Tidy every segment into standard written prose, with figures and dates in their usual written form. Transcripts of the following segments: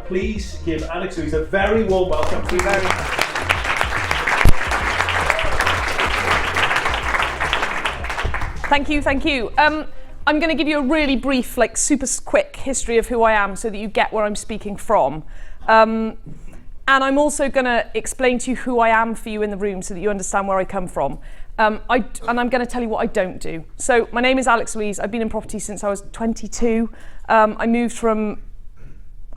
please give Alexlouise a very warm welcome. Thank you very much. Thank you. I'm going to give you a really brief, super quick history of who I am so that you get where I'm speaking from. And I'm also going to explain to you who I am for you in the room so that you understand where I come from. And I'm going to tell you what I don't do. So my name is Alexlouise. I've been in property since I was 22. I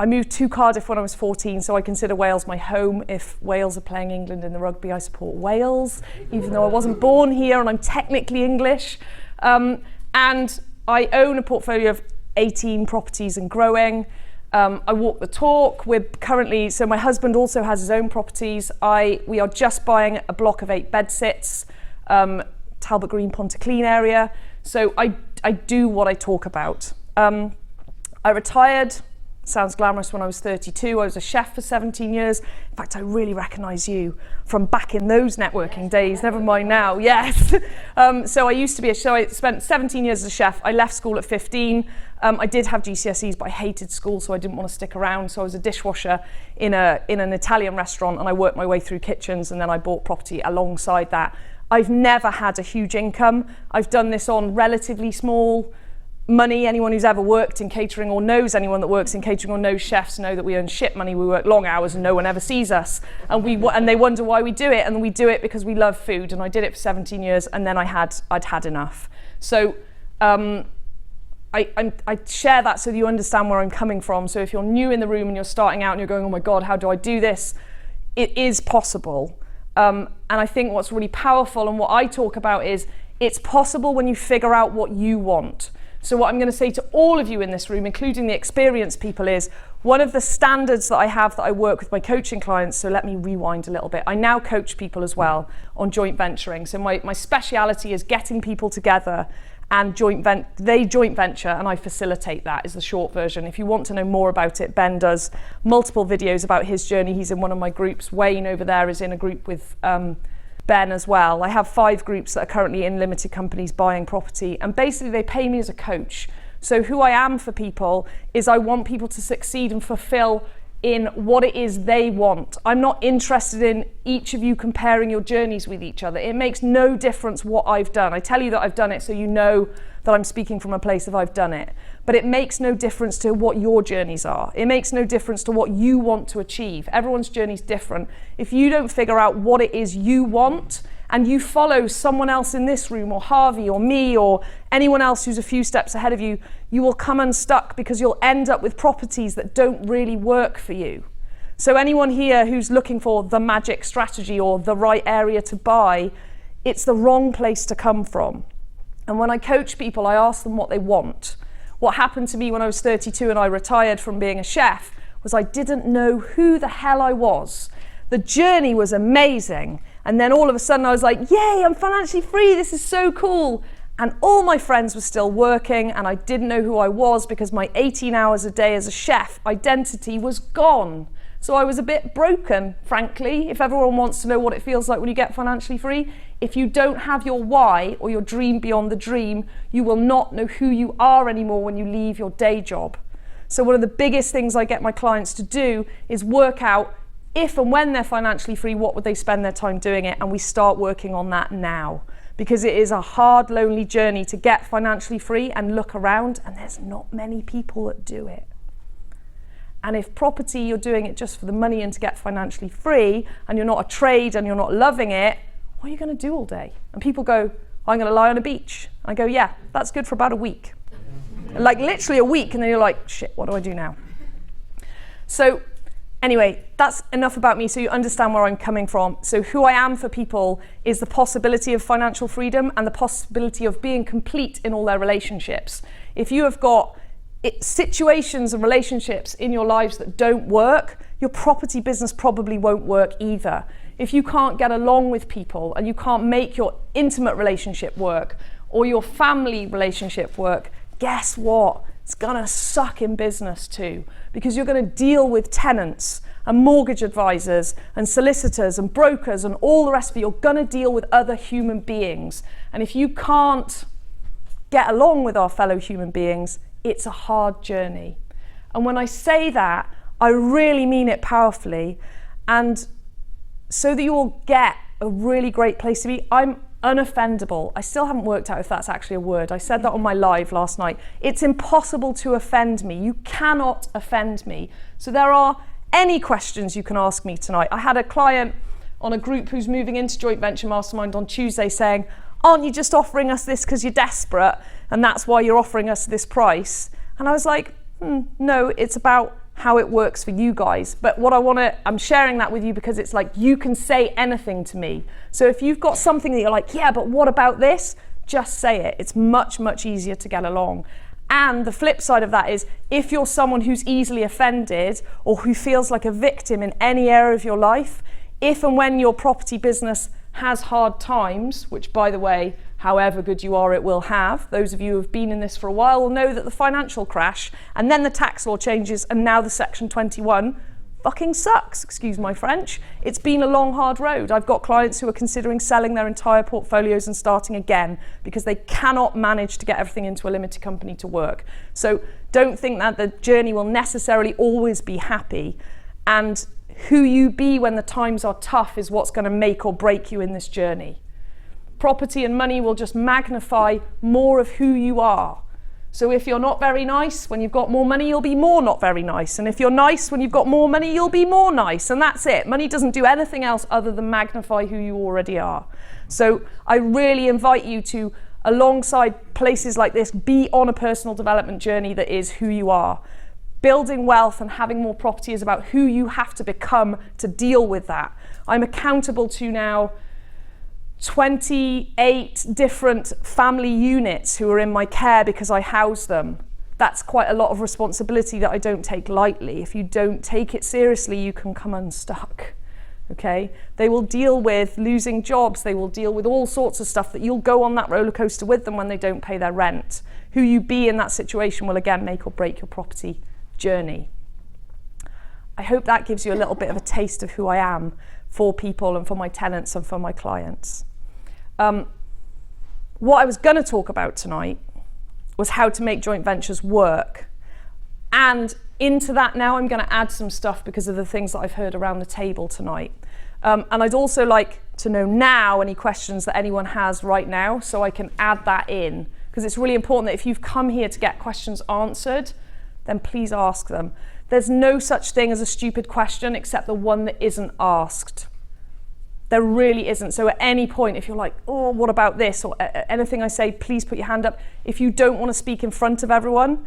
moved to Cardiff when I was 14, so I consider Wales my home. If Wales are playing England in the rugby, I support Wales, even though I wasn't born here and I'm technically English. And I own a portfolio of 18 properties and growing. I walk the talk. We're currently, so my husband also has his own properties. We are just buying a block of 8 bedsits, Talbot Green, Pontyclean area. So I do what I talk about. I retired, sounds glamorous, when I was 32. I was a chef for 17 years. In fact, I really recognise you from back in those networking days, never mind now, yes. So I spent 17 years as a chef. I left school at 15. I did have GCSEs, but I hated school, so I didn't want to stick around. So I was a dishwasher in an Italian restaurant, and I worked my way through kitchens, and then I bought property alongside that. I've never had a huge income. I've done this on relatively small money. Anyone who's ever worked in catering or knows anyone that works in catering or knows chefs know that we earn shit money. We work long hours and no one ever sees us. And they wonder why we do it. And we do it because we love food. And I did it for 17 years, and then I'd had enough. So I share that so that you understand where I'm coming from. So if you're new in the room and you're starting out and you're going, oh my God, how do I do this? It is possible. And I think what's really powerful and what I talk about is it's possible when you figure out what you want. So what I'm going to say to all of you in this room, including the experienced people, is one of the standards that I have that I work with my coaching clients, so let me rewind a little bit. I now coach people as well on joint venturing. So my speciality is getting people together and they joint venture, and I facilitate that, is the short version. If you want to know more about it, Ben does multiple videos about his journey. He's in one of my groups. Wayne over there is in a group with Ben as well. I have 5 groups that are currently in limited companies buying property, and basically they pay me as a coach. So who I am for people is I want people to succeed and fulfill in what it is they want. I'm not interested in each of you comparing your journeys with each other. It makes no difference what I've done. I tell you that I've done it so you know that I'm speaking from a place of I've done it. But it makes no difference to what your journeys are. It makes no difference to what you want to achieve. Everyone's journey's different. If you don't figure out what it is you want, and you follow someone else in this room, or Harvey, or me, or anyone else who's a few steps ahead of you, you will come unstuck because you'll end up with properties that don't really work for you. So anyone here who's looking for the magic strategy or the right area to buy, it's the wrong place to come from. And when I coach people, I ask them what they want. What happened to me when I was 32 and I retired from being a chef was I didn't know who the hell I was. The journey was amazing. And then all of a sudden I was like, yay, I'm financially free. This is so cool. And all my friends were still working, and I didn't know who I was because my 18 hours a day as a chef identity was gone. So I was a bit broken, frankly. If everyone wants to know what it feels like when you get financially free, if you don't have your why or your dream beyond the dream, you will not know who you are anymore when you leave your day job. So one of the biggest things I get my clients to do is work out if and when they're financially free, what would they spend their time doing it? And we start working on that now, because it is a hard, lonely journey to get financially free and look around, and there's not many people that do it. And if property, you're doing it just for the money and to get financially free, and you're not a trade and you're not loving it, what are you going to do all day? And people go, I'm going to lie on a beach. I go, yeah, that's good for about a week. Like literally a week, and then you're like, shit, what do I do now? So anyway, that's enough about me so you understand where I'm coming from. So who I am for people is the possibility of financial freedom and the possibility of being complete in all their relationships. If you have got situations and relationships in your lives that don't work, your property business probably won't work either. If you can't get along with people and you can't make your intimate relationship work or your family relationship work, guess what? It's gonna suck in business too, because you're gonna deal with tenants and mortgage advisors and solicitors and brokers and all the rest of it. You're gonna deal with other human beings. And if you can't get along with our fellow human beings, it's a hard journey. And when I say that, I really mean it powerfully. And so that you all get a really great place to be, I'm unoffendable. I still haven't worked out if that's actually a word. I said that on my live last night. It's impossible to offend me. You cannot offend me. So there are any questions you can ask me tonight. I had a client on a group who's moving into Joint Venture Mastermind on Tuesday saying, aren't you just offering us this because you're desperate and that's why you're offering us this price? And I was like, no, it's about how it works for you guys. But what I'm sharing that with you because it's like you can say anything to me. So if you've got something that you're like, yeah, but what about this? Just say it. It's much, much easier to get along. And the flip side of that is if you're someone who's easily offended or who feels like a victim in any area of your life, if and when your property business has hard times, which by the way, however good you are, it will have. Those of you who have been in this for a while will know that the financial crash and then the tax law changes and now the Section 21 fucking sucks, excuse my French. It's been a long, hard road. I've got clients who are considering selling their entire portfolios and starting again because they cannot manage to get everything into a limited company to work. So don't think that the journey will necessarily always be happy. And who you be when the times are tough is what's going to make or break you in this journey. Property and money will just magnify more of who you are. So if you're not very nice, when you've got more money, you'll be more not very nice. And if you're nice, when you've got more money, you'll be more nice. And that's it. Money doesn't do anything else other than magnify who you already are. So I really invite you to, alongside places like this, be on a personal development journey that is who you are. Building wealth and having more property is about who you have to become to deal with that. I'm accountable to now 28 different family units who are in my care because I house them. That's quite a lot of responsibility that I don't take lightly. If you don't take it seriously, you can come unstuck. Okay? They will deal with losing jobs. They will deal with all sorts of stuff that you'll go on that roller coaster with them when they don't pay their rent. Who you be in that situation will again make or break your property journey. I hope that gives you a little bit of a taste of who I am for people and for my tenants and for my clients. What I was going to talk about tonight was how to make joint ventures work. And into that now I'm going to add some stuff because of the things that I've heard around the table tonight. And I'd also like to know now any questions that anyone has right now so I can add that in. Because it's really important that if you've come here to get questions answered, then please ask them. There's no such thing as a stupid question except the one that isn't asked. There really isn't. So at any point, if you're like, oh, what about this? Or anything I say, please put your hand up. If you don't want to speak in front of everyone,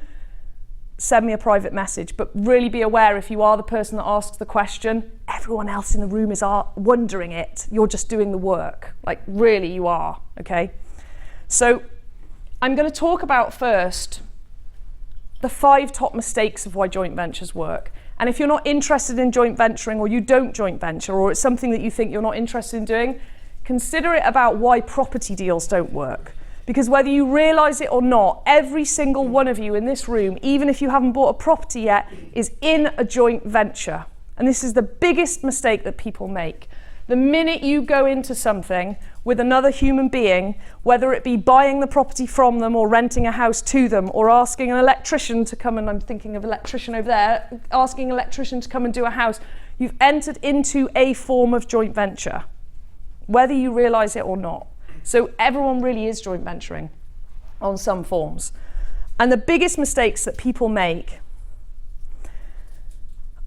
send me a private message. But really be aware, if you are the person that asks the question, everyone else in the room is wondering it. You're just doing the work. Like, really, you are, okay? So I'm going to talk about first the 5 top mistakes of why joint ventures work. And if you're not interested in joint venturing or you don't joint venture or it's something that you think you're not interested in doing, consider it about why property deals don't work. Because whether you realise it or not, every single one of you in this room, even if you haven't bought a property yet, is in a joint venture. And this is the biggest mistake that people make. The minute you go into something with another human being, whether it be buying the property from them or renting a house to them or asking an electrician to come, and I'm thinking of an electrician over there, asking an electrician to come and do a house, you've entered into a form of joint venture, whether you realise it or not. So everyone really is joint venturing on some forms. And the biggest mistakes that people make,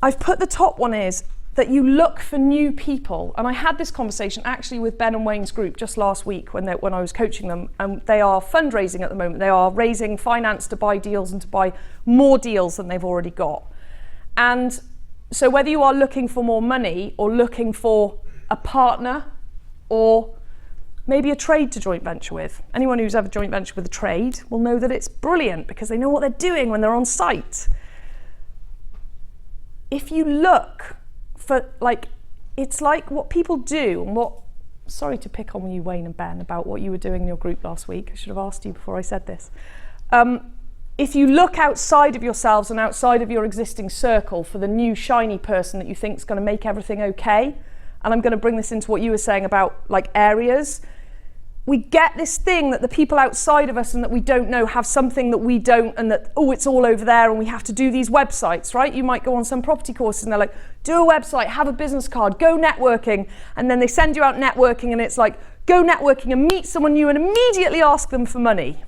I've put the top one is that you look for new people. And I had this conversation actually with Ben and Wayne's group just last week when I was coaching them, and they are fundraising at the moment. They are raising finance to buy deals and to buy more deals than they've already got. And so whether you are looking for more money or looking for a partner or maybe a trade to joint venture with, anyone who's ever joint ventured with a trade will know that it's brilliant because they know what they're doing when they're on site. If you look for, like, it's like what people do and what, sorry to pick on you, Wayne and Ben, about what you were doing in your group last week. I should have asked you before I said this. If you look outside of yourselves and outside of your existing circle for the new shiny person that you think is going to make everything okay, and I'm going to bring this into what you were saying about like areas, we get this thing that the people outside of us and that we don't know have something that we don't, and that, oh, it's all over there and we have to do these websites, right? You might go on some property courses and they're like, do a website, have a business card, go networking. And then they send you out networking and it's like, go networking and meet someone new and immediately ask them for money.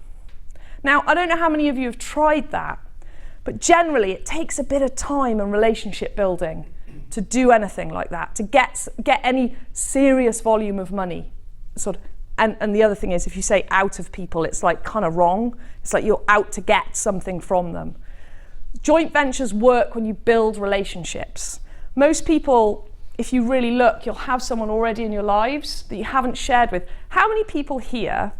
Now, I don't know how many of you have tried that, but generally it takes a bit of time and relationship building to do anything like that, to get any serious volume of money. And the other thing is, if you say out of people, it's like kind of wrong. It's like you're out to get something from them. Joint ventures work when you build relationships. Most people, if you really look, you'll have someone already in your lives that you haven't shared with. How many people here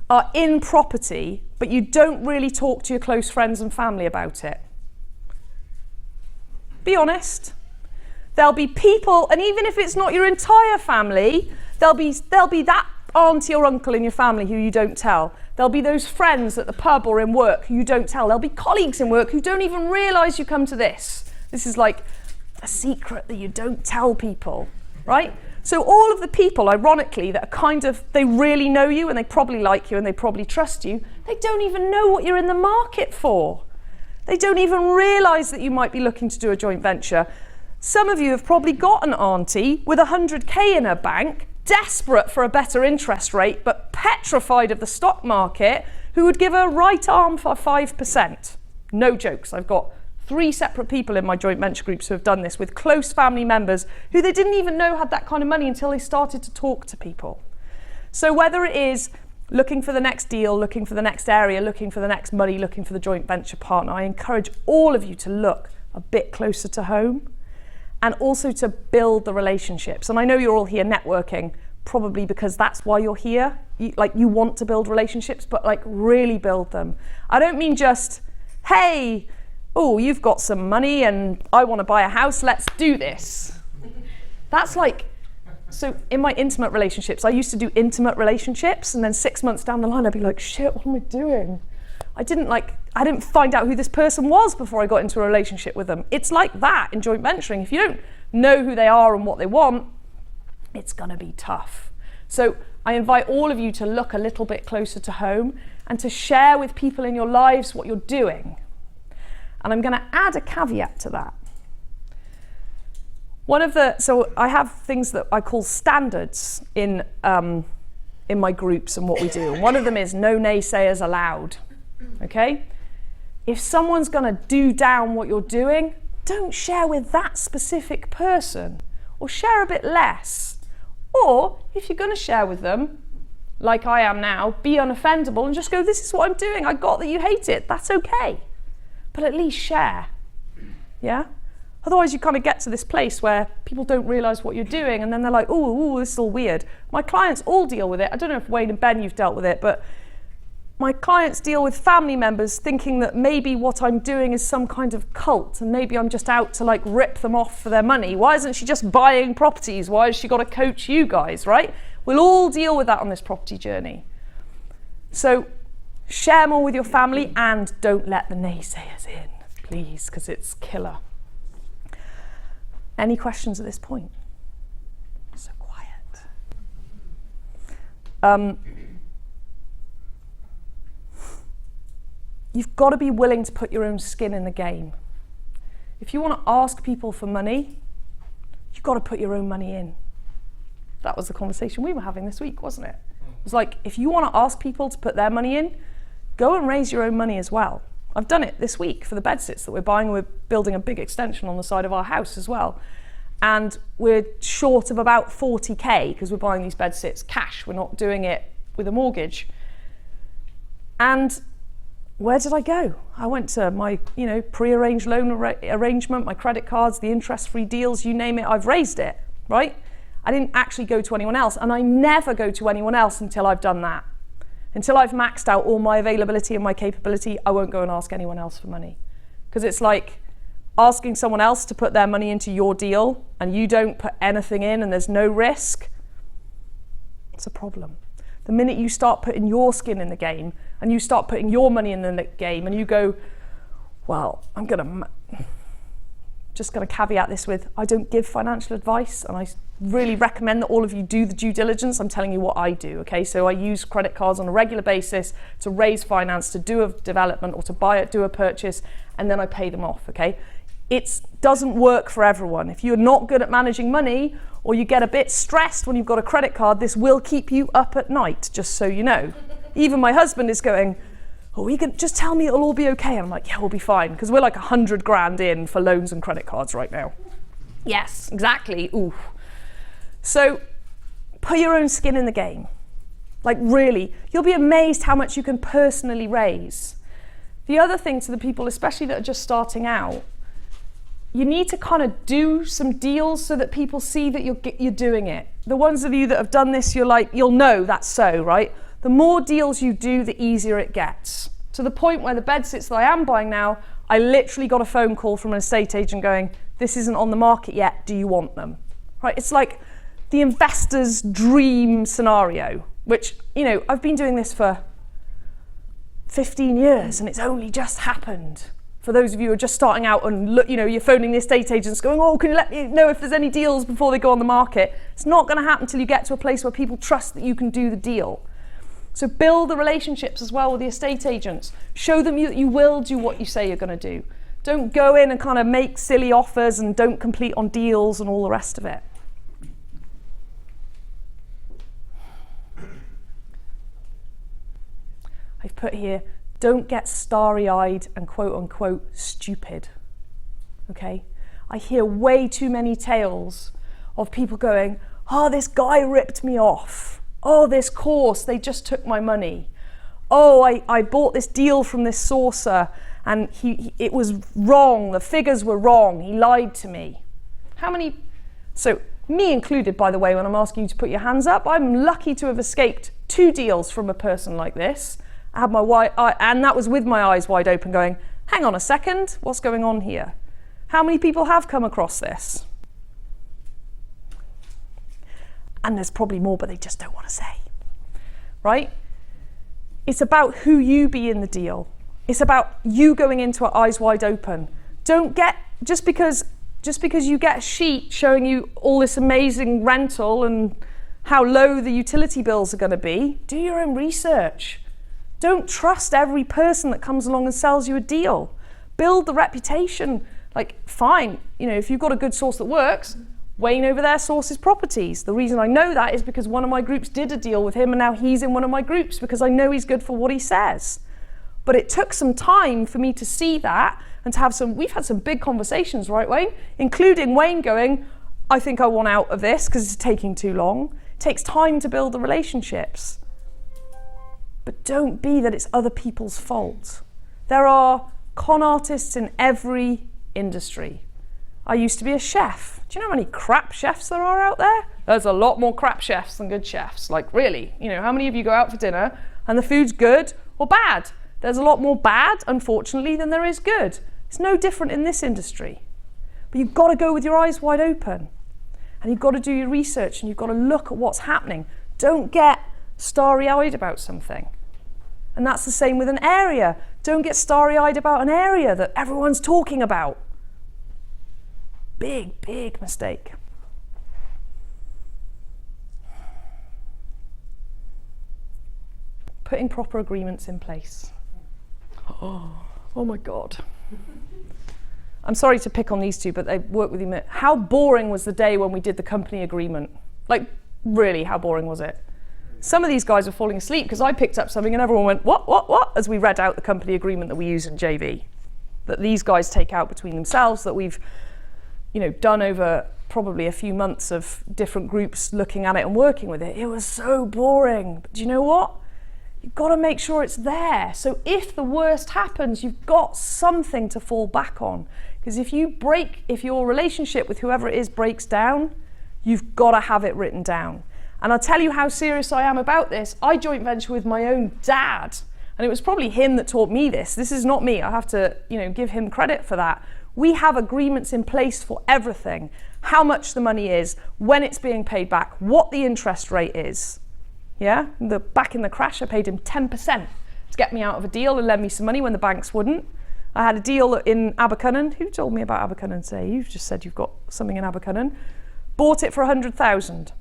are in property, but you don't really talk to your close friends and family about it? Be honest. There'll be people, and even if it's not your entire family, there'll be that auntie or uncle in your family who you don't tell. There'll be those friends at the pub or in work who you don't tell. There'll be colleagues in work who don't even realise you come to this. This is like a secret that you don't tell people, right? So all of the people, ironically, that are kind of, they really know you and they probably like you and they probably trust you, they don't even know what you're in the market for. They don't even realise that you might be looking to do a joint venture. Some of you have probably got an auntie with 100k in her bank, desperate for a better interest rate, but petrified of the stock market, who would give her right arm for 5%. No jokes. I've got 3 separate people in my joint venture groups who have done this with close family members who they didn't even know had that kind of money until they started to talk to people. So whether it is looking for the next deal, looking for the next area, looking for the next money, looking for the joint venture partner, I encourage all of you to look a bit closer to home and also to build the relationships. And I know you're all here networking, probably because that's why you're here. You want to build relationships, but really build them. I don't mean just, hey, oh, you've got some money and I want to buy a house, let's do this. That's so in my intimate relationships, I used to do intimate relationships, and then 6 months down the line, I'd be like, shit, what am I doing? I didn't find out who this person was before I got into a relationship with them. It's like that in joint venturing. If you don't know who they are and what they want, it's gonna be tough. So I invite all of you to look a little bit closer to home and to share with people in your lives what you're doing. And I'm gonna add a caveat to that. So I have things that I call standards in my groups and what we do. And one of them is no naysayers allowed, okay? If someone's gonna do down what you're doing, don't share with that specific person, or share a bit less. Or if you're gonna share with them, like I am now, be unoffendable and just go, this is what I'm doing, I got that you hate it, that's okay. But at least share, yeah? Otherwise you kind of get to this place where people don't realise what you're doing and then they're like, oh, this is all weird. My clients all deal with it. I don't know if Wayne and Ben, you've dealt with it, but my clients deal with family members thinking that maybe what I'm doing is some kind of cult and maybe I'm just out to rip them off for their money. Why isn't she just buying properties? Why has she got to coach you guys, right? We'll all deal with that on this property journey. So share more with your family and don't let the naysayers in, please, because it's killer. Any questions at this point? So quiet. You've got to be willing to put your own skin in the game. If you want to ask people for money, you've got to put your own money in. That was the conversation we were having this week, wasn't it? It was like, if you want to ask people to put their money in, go and raise your own money as well. I've done it this week for the bedsits that we're buying. We're building a big extension on the side of our house as well. And we're short of about 40k because we're buying these bedsits cash. We're not doing it with a mortgage. And where did I go? I went to my, pre-arranged loan arrangement, my credit cards, the interest-free deals, you name it, I've raised it, right? I didn't actually go to anyone else, and I never go to anyone else until I've done that. Until I've maxed out all my availability and my capability, I won't go and ask anyone else for money. Because it's like asking someone else to put their money into your deal and you don't put anything in and there's no risk. It's a problem. The minute you start putting your skin in the game and you start putting your money in the game and you go, well, just going to caveat this with, I don't give financial advice and I really recommend that all of you do the due diligence. I'm telling you what I do, okay? So I use credit cards on a regular basis to raise finance, to do a development or to buy it, do a purchase, and then I pay them off, okay? It doesn't work for everyone. If you're not good at managing money or you get a bit stressed when you've got a credit card, this will keep you up at night, just so you know. Even my husband is going, oh, you can just tell me it'll all be okay. And I'm like, yeah, we'll be fine. Because we're like 100 grand in for loans and credit cards right now. Yes, exactly. Ooh. So put your own skin in the game. Like really, you'll be amazed how much you can personally raise. The other thing to the people, especially that are just starting out, you need to kind of do some deals so that people see that you're doing it. The ones of you that have done this, you'll know that's so, right? The more deals you do, the easier it gets. To the point where the bed sits that I am buying now, I literally got a phone call from an estate agent going, this isn't on the market yet, do you want them? Right? It's like the investor's dream scenario, which, you know, I've been doing this for 15 years and it's only just happened. For those of you who are just starting out and look, you know, you're phoning the estate agents going, oh, can you let me know if there's any deals before they go on the market? It's not going to happen until you get to a place where people trust that you can do the deal. So build the relationships as well with the estate agents. Show them that you will do what you say you're going to do. Don't go in and kind of make silly offers and don't complete on deals and all the rest of it. I've put here, don't get starry-eyed and quote-unquote stupid, okay? I hear way too many tales of people going, oh, this guy ripped me off. Oh, this course, they just took my money. Oh, I bought this deal from this sourcer and it was wrong, the figures were wrong, he lied to me. How many, so me included, by the way, when I'm asking you to put your hands up, I'm lucky to have escaped 2 deals from a person like this. I had and that was with my eyes wide open going, hang on a second, what's going on here? How many people have come across this? And there's probably more, but they just don't want to say, right? It's about who you be in the deal. It's about you going into it eyes wide open. Don't get, just because you get a sheet showing you all this amazing rental and how low the utility bills are going to be, do your own research. Don't trust every person that comes along and sells you a deal. Build the reputation. Like, fine, you know, if you've got a good source that works, Wayne over there sources properties. The reason I know that is because one of my groups did a deal with him and now he's in one of my groups because I know he's good for what he says. But it took some time for me to see that and to have we've had some big conversations, right, Wayne? Including Wayne going, I think I want out of this because it's taking too long. It takes time to build the relationships. But don't be that it's other people's fault. There are con artists in every industry. I used to be a chef. Do you know how many crap chefs there are out there? There's a lot more crap chefs than good chefs. Like, really, you know, how many of you go out for dinner and the food's good or bad? There's a lot more bad, unfortunately, than there is good. It's no different in this industry. But you've got to go with your eyes wide open. And you've got to do your research and you've got to look at what's happening. Don't get starry-eyed about something. And that's the same with an area. Don't get starry-eyed about an area that everyone's talking about. Big, big mistake. Putting proper agreements in place. Oh my God. I'm sorry to pick on these two, but they work with you. How boring was the day when we did the company agreement? Like, really, how boring was it? Some of these guys were falling asleep because I picked up something and everyone went, what? As we read out the company agreement that we use in JV. That these guys take out between themselves, that we've, you know, done over probably a few months of different groups looking at it and working with it. It was so boring. But do you know what? You've got to make sure it's there. So if the worst happens, you've got something to fall back on. Because if your relationship with whoever it is breaks down, you've got to have it written down. And I'll tell you how serious I am about this. I joint venture with my own dad. And it was probably him that taught me this. This is not me. I have to, you know, give him credit for that. We have agreements in place for everything. How much the money is, when it's being paid back, what the interest rate is. Yeah, back in the crash, I paid him 10% to get me out of a deal and lend me some money when the banks wouldn't. I had a deal in Abercynon. Who told me about Abercynon today? You've just said you've got something in Abercynon. bought it for 100,000.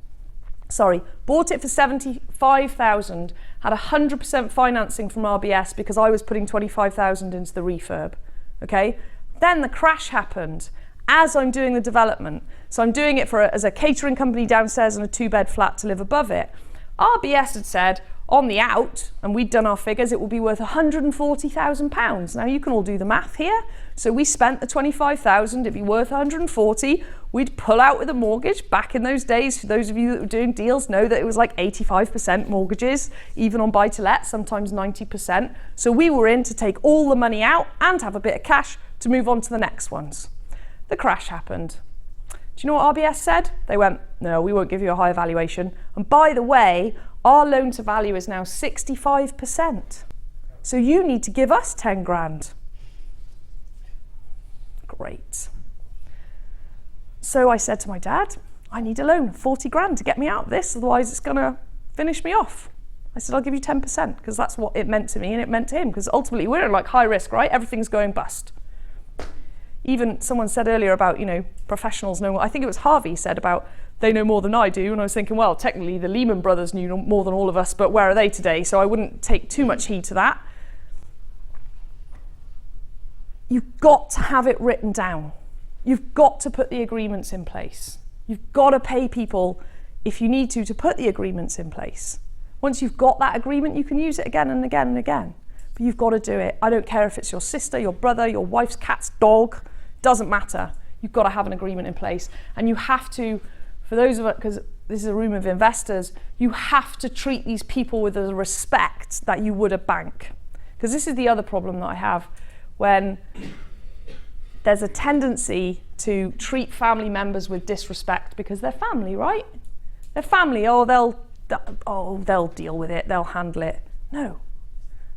Sorry, bought it for 75,000, had 100% financing from RBS because I was putting 25,000 into the refurb, okay? Then the crash happened as I'm doing the development. So I'm doing it as a catering company downstairs and a 2-bed flat to live above it. RBS had said, on the out, and we'd done our figures, it will be worth £140,000. Now you can all do the math here. So we spent the 25,000, it'd be worth 140. We'd pull out with a mortgage. Back in those days, for those of you that were doing deals know that it was like 85% mortgages, even on buy-to-let, sometimes 90%. So we were in to take all the money out and have a bit of cash to move on to the next ones. The crash happened. Do you know what RBS said? They went, no, we won't give you a higher valuation. And by the way, our loan to value is now 65%. So you need to give us 10 grand. Great. So I said to my dad, I need a loan, 40 grand to get me out of this, otherwise it's gonna finish me off. I said, I'll give you 10% because that's what it meant to me and it meant to him, because ultimately we're like high risk, right? Everything's going bust. Even someone said earlier about, professionals know, I think it was Harvey said about they know more than I do. And I was thinking, well, technically the Lehman Brothers knew more than all of us, but where are they today? So I wouldn't take too much heed to that. You've got to have it written down. You've got to put the agreements in place. You've got to pay people, if you need to put the agreements in place. Once you've got that agreement, you can use it again and again and again. But you've got to do it. I don't care if it's your sister, your brother, your wife's cat's dog. Doesn't matter. You've got to have an agreement in place. And you have to, for those of us, because this is a room of investors, you have to treat these people with the respect that you would a bank. Because this is the other problem that I have, when there's a tendency to treat family members with disrespect because they're family, right? They're family. They'll deal with it. They'll handle it. No,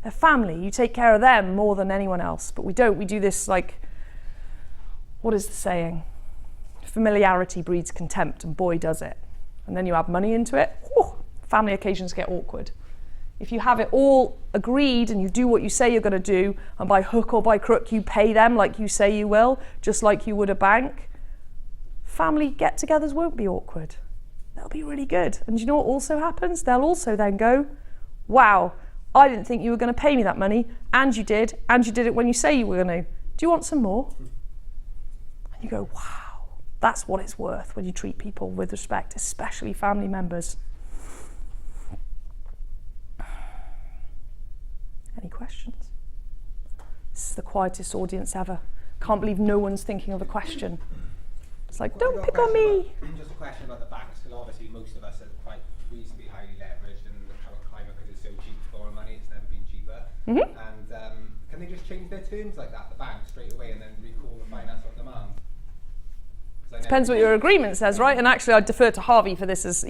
they're family. You take care of them more than anyone else. But we don't. We do this like, what is the saying? Familiarity breeds contempt, and boy does it. And then you add money into it. Whew, family occasions get awkward. If you have it all agreed and you do what you say you're going to do, and by hook or by crook you pay them like you say you will, just like you would a bank, family get-togethers won't be awkward. They'll be really good. And do you know what also happens? They'll also then go, wow, I didn't think you were going to pay me that money, and you did it when you say you were going to. Do you want some more? And you go, wow, that's what it's worth when you treat people with respect, especially family members. Any questions? This is the quietest audience ever. Can't believe no one's thinking of a question. It's like, don't pick on me. Just a question about the banks, because obviously most of us are quite reasonably highly leveraged in the current climate because it's so cheap to borrow money, it's never been cheaper. Mm-hmm. And can they just change their terms like that, the bank, straight away, and then recall the finance on demand? Depends what your agreement says, right? And actually I'd defer to Harvey for this, as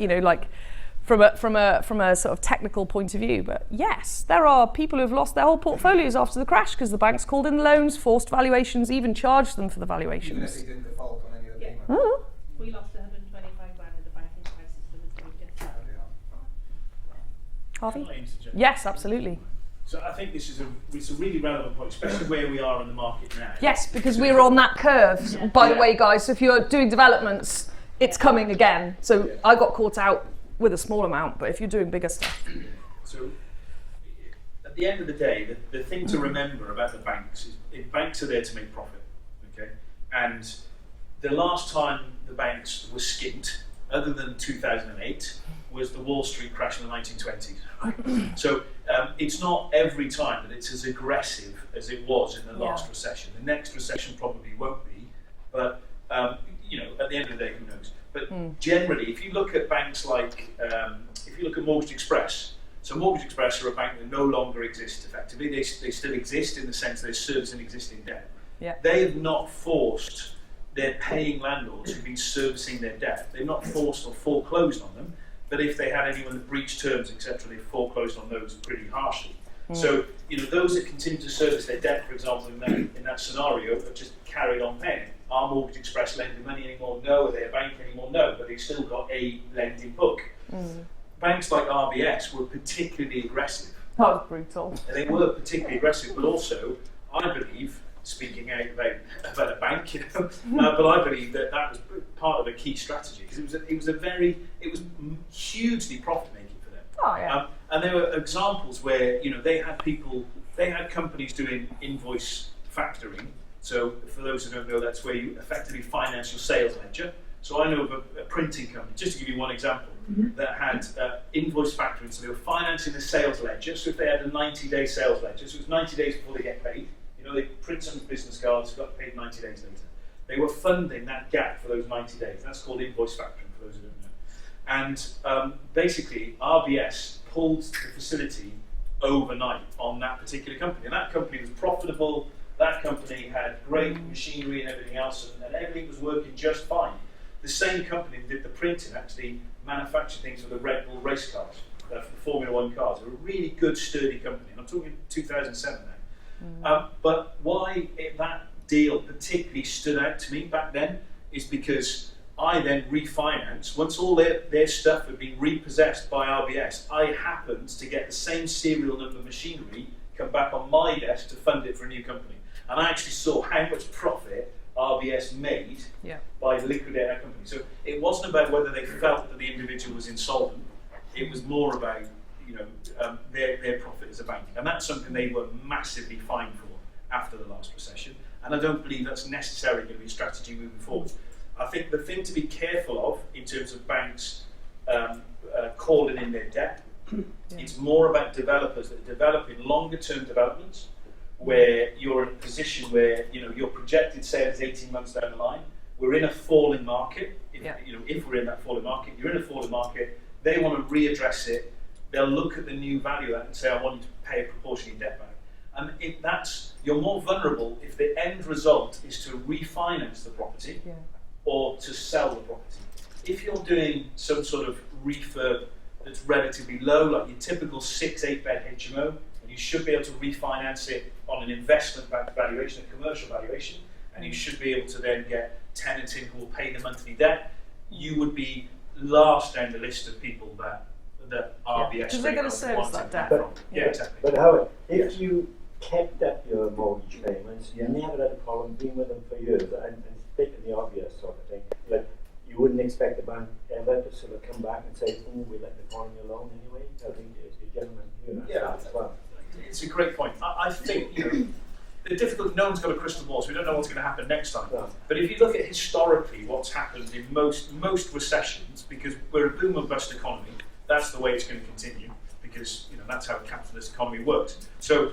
from a sort of technical point of view. But yes, there are people who've lost their whole portfolios after the crash because the banks called in the loans, forced valuations, even charged them for the valuations. Even if they didn't default on any of the payments? Mm-hmm. We lost 125 grand in the banking crisis for the Harvey? Can I interject? Yes, absolutely. So I think it's a really relevant point, especially where we are in the market now. Yes, because we were on that curve, Yeah. by the way, guys. So if you're doing developments, it's coming again. So I got caught out with a small amount, but if you're doing bigger stuff. So at the end of the day, the thing to remember about the banks is banks are there to make profit, okay? And the last time the banks were skint, other than 2008, was the Wall Street crash in the 1920s. Right? So it's not every time that it's as aggressive as it was in the last recession. The next recession probably won't be, but at the end of the day, who knows? But generally, if you look at banks like, if you look at Mortgage Express, so Mortgage Express are a bank that no longer exists effectively. They still exist in the sense they're servicing existing debt. Yeah. They have not forced their paying landlords who've been servicing their debt. They've not forced or foreclosed on them, but if they had anyone that breached terms, etc., they foreclosed on those pretty harshly. So, those that continue to service their debt, for example, in that scenario, have just carried on paying. Are Mortgage Express lending money anymore? No. Are they a bank anymore? No. But they've still got a lending book. Banks like RBS were particularly aggressive. That was brutal. And they were particularly aggressive, but also, I believe, speaking out about a bank, but I believe that was part of a key strategy because it was hugely profit making for them. Oh, yeah. And there were examples where they had companies doing invoice factoring. So for those who don't know, that's where you effectively finance your sales ledger. So I know of a printing company, just to give you one example, that had invoice factoring. So they were financing the sales ledger. So if they had a 90-day sales ledger, so it was 90 days before they get paid. They print some business cards, got paid 90 days later. They were funding that gap for those 90 days. That's called invoice factoring, for those who don't know. And basically, RBS pulled the facility overnight on that particular company. And that company was profitable. That company had great machinery and everything else, and everything was working just fine. The same company that did the printing actually manufactured things for the Red Bull race cars, for the Formula One cars. They were a really good, sturdy company. And I'm talking 2007 now. But why that deal particularly stood out to me back then is because I then refinanced. Once all their stuff had been repossessed by RBS, I happened to get the same serial number machinery come back on my desk to fund it for a new company. And I actually saw how much profit RBS made by liquidating that company. So it wasn't about whether they felt that the individual was insolvent. It was more about their profit as a bank. And that's something they were massively fined for after the last recession. And I don't believe that's necessarily going to be a strategy moving forward. I think the thing to be careful of in terms of banks calling in their debt, it's more about developers that are developing longer term developments where you're in a position where your projected sale is 18 months down the line. We're in a falling market. If we're in that falling market, you're in a falling market. They want to readdress it. They'll look at the new value of that and say, I want you to pay a proportion of your debt back. And you're more vulnerable if the end result is to refinance the property or to sell the property. If you're doing some sort of refurb that's relatively low, like your typical 6-8 bed HMO, and you should be able to refinance it on an investment valuation, a commercial valuation, and you should be able to then get tenants in who will pay the monthly debt, you would be last down the list of people that RBS because they're going to service that debt. Exactly. But Howard, if you kept up your mortgage payments, you never had a problem being with them for years, and taking the obvious sort of thing, like you wouldn't expect the bank ever to sort of come back and say, we let the economy alone anyway. I think the gentleman here as well. It's a great point. I think the difficult. No one's got a crystal ball, so we don't know what's going to happen next time. No. But if you look at historically what's happened in most recessions, because we're a boom and bust economy, that's the way it's going to continue, because that's how a capitalist economy works. So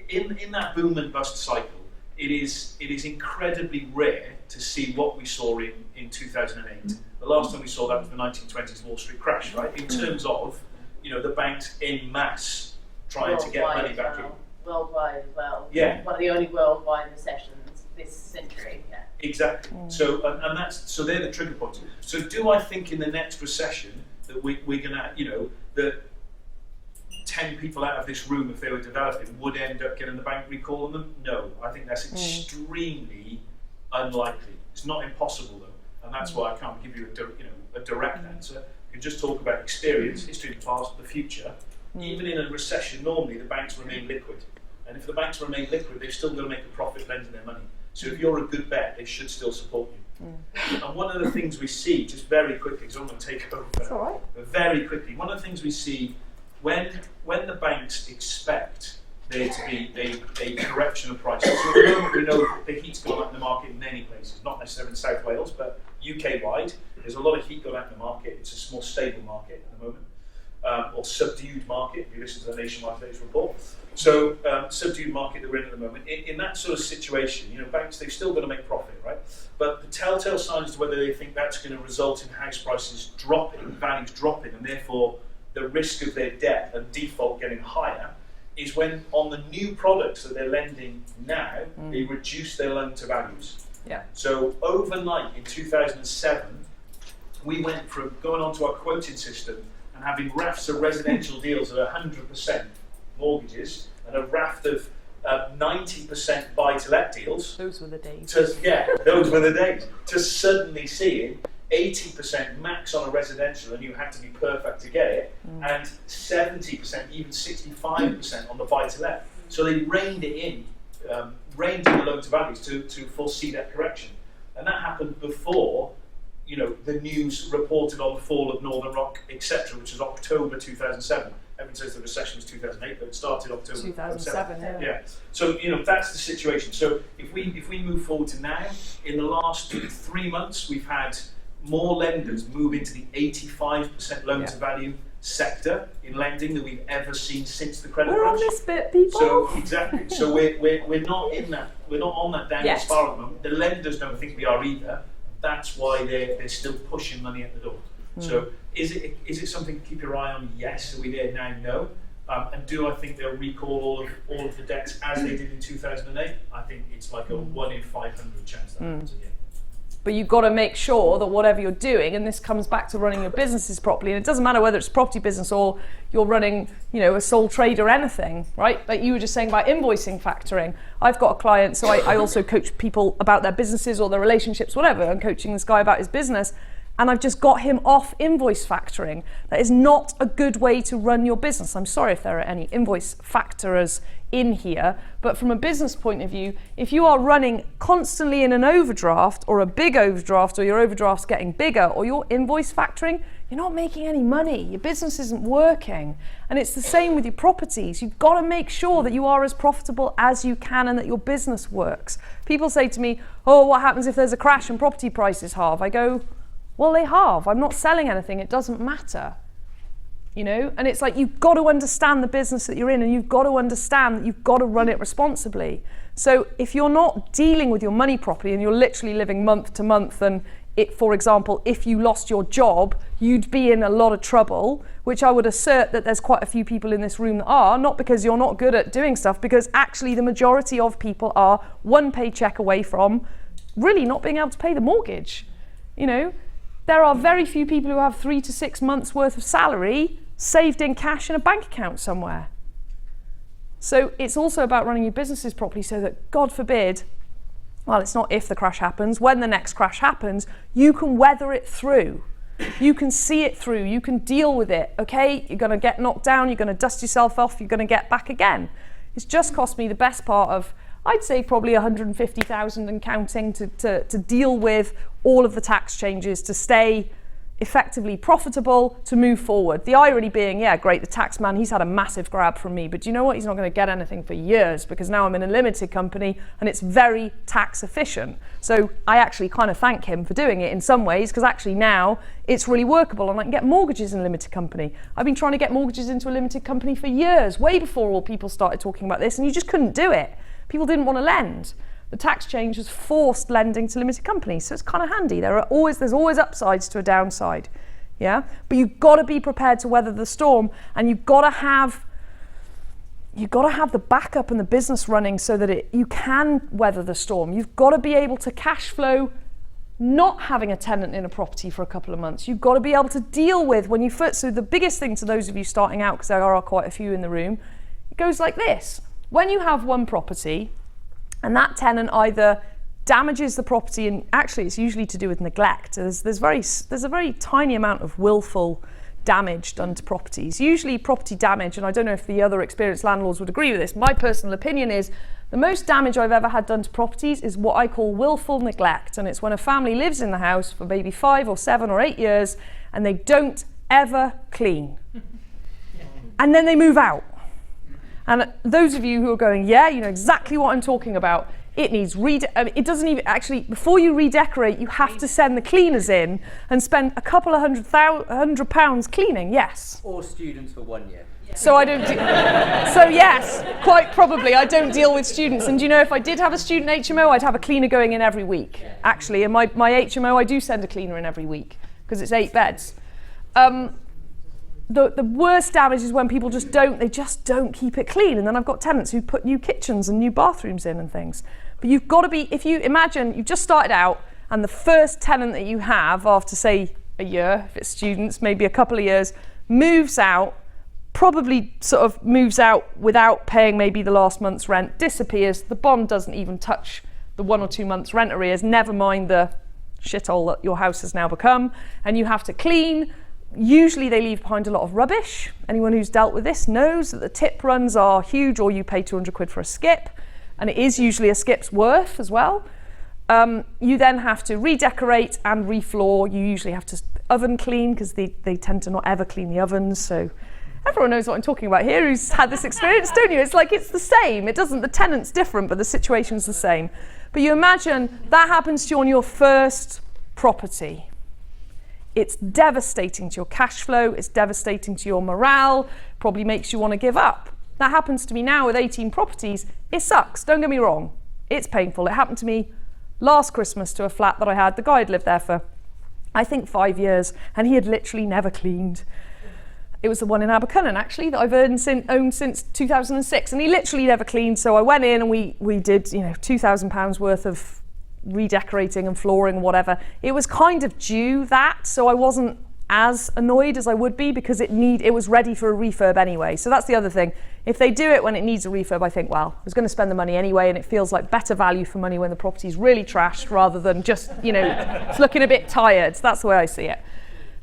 in that boom and bust cycle, it is incredibly rare to see what we saw in 2008. The last time we saw that was the 1920s Wall Street crash, right? In terms of the banks en masse trying to get money back in. Worldwide as well. Yeah. One of the only worldwide recessions this century. Yeah. Exactly. So they're the trigger points. So do I think in the next recession that we're gonna that 10 people out of this room, if they were developing, would end up getting the bank recalling them? No, I think that's extremely unlikely. It's not impossible though, and that's why I can't give you a direct answer. I can just talk about experience, history, the past, the future. Even in a recession, normally the banks remain liquid, and if the banks remain liquid, they've still got to make a profit lending their money. So if you're a good bet, they should still support you. And one of the things we see, just very quickly, because I'm going to take over, That's all right. but very quickly, one of the things we see when the banks expect there to be a correction of prices. So at the moment we know the heat's gone up in the market in many places, not necessarily in South Wales, but UK-wide. There's a lot of heat going up in the market. It's a more stable market at the moment, or subdued market, if you listen to the Nationwide Latest report. So subdued market that we're in at the moment. In that sort of situation, banks, they've still got to make profit, right? But the telltale signs to whether they think that's going to result in house prices dropping, values dropping, and therefore the risk of their debt and default getting higher is when on the new products that they're lending now, they reduce their loan to values. Yeah. So overnight in 2007, we went from going onto our quoting system and having rafts of residential deals at 100% mortgages and a raft of 90% buy-to-let deals. Those were the days. Those were the days. To suddenly seeing 80% max on a residential, and you had to be perfect to get it, and 70%, even 65% on the buy-to-let. So they reined it in reined in the loan to values to foresee that correction. And that happened before, the news reported on the fall of Northern Rock, etc., which was October 2007. Everyone says the recession was 2008, but it started October 2007. Yeah. So that's the situation. So if we move forward to now, in the last 3 months, we've had more lenders move into the 85% loan to value sector in lending than we've ever seen since the credit We're crunch. on this bit, people. So exactly. So we're not in that. We're not on that downward spiral at the moment. The lenders don't think we are either. That's why they're still pushing money at the door. So is it something to keep your eye on? Yes. Are we there now? No. And do I think they'll recall all of the debts as they did in 2008? I think it's like a 1 in 500 chance that happens again. But you've got to make sure that whatever you're doing, and this comes back to running your businesses properly, and it doesn't matter whether it's a property business or you're running, a sole trade or anything, right? Like you were just saying about invoicing factoring. I've got a client, so I also coach people about their businesses or their relationships, whatever. I'm coaching this guy about his business, and I've just got him off invoice factoring. That is not a good way to run your business. I'm sorry if there are any invoice factorers in here, but from a business point of view, if you are running constantly in an overdraft or a big overdraft, or your overdraft's getting bigger, or you're invoice factoring, you're not making any money. Your business isn't working. And it's the same with your properties. You've got to make sure that you are as profitable as you can and that your business works. People say to me, oh, what happens if there's a crash and property prices halve? I go, well, they halve. I'm not selling anything. It doesn't matter. And it's like, you've got to understand the business that you're in, and you've got to understand that you've got to run it responsibly. So if you're not dealing with your money properly and you're literally living month to month, and for example, if you lost your job, you'd be in a lot of trouble, which I would assert that there's quite a few people in this room that are, not because you're not good at doing stuff, because actually the majority of people are one paycheck away from really not being able to pay the mortgage. There are very few people who have 3 to 6 months worth of salary saved in cash in a bank account somewhere. So it's also about running your businesses properly so that, God forbid, well, it's not if the crash happens, when the next crash happens, you can weather it through. You can see it through, you can deal with it, okay? You're gonna get knocked down, you're gonna dust yourself off, you're gonna get back again. It's just cost me the best part of, I'd say probably 150,000 and counting to deal with all of the tax changes, to stay effectively profitable, to move forward. The irony being, great, the tax man, he's had a massive grab from me, but do you know what? He's not going to get anything for years, because now I'm in a limited company and it's very tax efficient. So I actually kind of thank him for doing it in some ways, because actually now it's really workable and I can get mortgages in a limited company. I've been trying to get mortgages into a limited company for years, way before all people started talking about this, and you just couldn't do it. People didn't want to lend. The tax change has forced lending to limited companies, so it's kind of handy. There's always upsides to a downside, But you've got to be prepared to weather the storm, and you've got to have the backup and the business running so that you can weather the storm. You've got to be able to cash flow not having a tenant in a property for a couple of months. You've got to be able to deal with when you first. So the biggest thing to those of you starting out, because there are quite a few in the room, it goes like this. When you have one property, and that tenant either damages the property, and actually it's usually to do with neglect. There's a very tiny amount of willful damage done to properties. Usually property damage, and I don't know if the other experienced landlords would agree with this, my personal opinion is the most damage I've ever had done to properties is what I call willful neglect. And it's when a family lives in the house for maybe 5 or 7 or 8 years and they don't ever clean. And then they move out. And those of you who are going, you know exactly what I'm talking about. It needs it doesn't even actually. Before you redecorate, you have to send the cleaners in and spend a couple of £100 cleaning. Yes. Or students for 1 year. So I don't. So yes, quite probably I don't deal with students. And do you know, if I did have a student HMO, I'd have a cleaner going in every week. Actually, and my HMO, I do send a cleaner in every week because it's 8 beds. The worst damage is when people just don't keep it clean, and then I've got tenants who put new kitchens and new bathrooms in and things. But you've got to be, if you imagine you've just started out and the first tenant that you have after say a year, if it's students, maybe a couple of years, moves out, probably sort of moves out without paying maybe the last month's rent, disappears, the bond doesn't even touch the 1 or 2 months rent arrears, never mind the shithole that your house has now become, and you have to clean. Usually they leave behind a lot of rubbish. Anyone who's dealt with this knows that the tip runs are huge, or you pay 200 quid for a skip. and it is usually a skip's worth as well. You then have to redecorate and refloor. You usually have to oven clean because they tend to not ever clean the ovens. So everyone knows what I'm talking about here who's had this experience, don't you? It's like it's the same. The tenant's different, but the situation's the same. But you imagine that happens to you on your first property. It's devastating to your cash flow. It's devastating to your morale. Probably makes you want to give up. That happens to me now with 18 properties. It sucks, don't get me wrong. It's painful. It happened to me last Christmas to a flat that I had. The guy had lived there for, I think, 5 years, and he had literally never cleaned. It was the one in Abercynon, actually, that I've owned since 2006, and he literally never cleaned. So I went in and we did, £2,000 worth of redecorating and flooring and whatever. It was kind of due that, so I wasn't as annoyed as I would be because it was ready for a refurb anyway. So that's the other thing. If they do it when it needs a refurb, I think, well, I was going to spend the money anyway, and it feels like better value for money when the property's really trashed rather than just, it's looking a bit tired. That's the way I see it.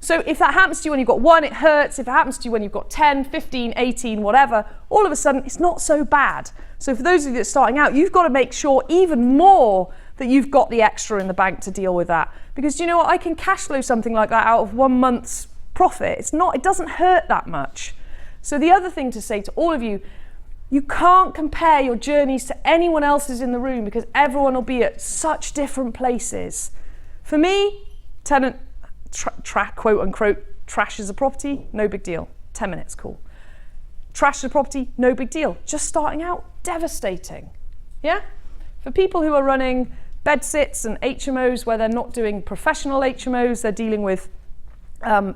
So if that happens to you when you've got 1, it hurts. If it happens to you when you've got 10, 15, 18, whatever, all of a sudden it's not so bad. So for those of you that are starting out, you've got to make sure even more that you've got the extra in the bank to deal with that. Because do you know what? I can cash flow something like that out of 1 month's profit. It doesn't hurt that much. So the other thing to say to all of you, you can't compare your journeys to anyone else's in the room because everyone will be at such different places. For me, tenant quote unquote trashes a property, no big deal. 10 minutes, cool. Trash the property, no big deal. Just starting out, devastating. Yeah? For people who are running bed sits and HMOs where they're not doing professional HMOs, they're dealing with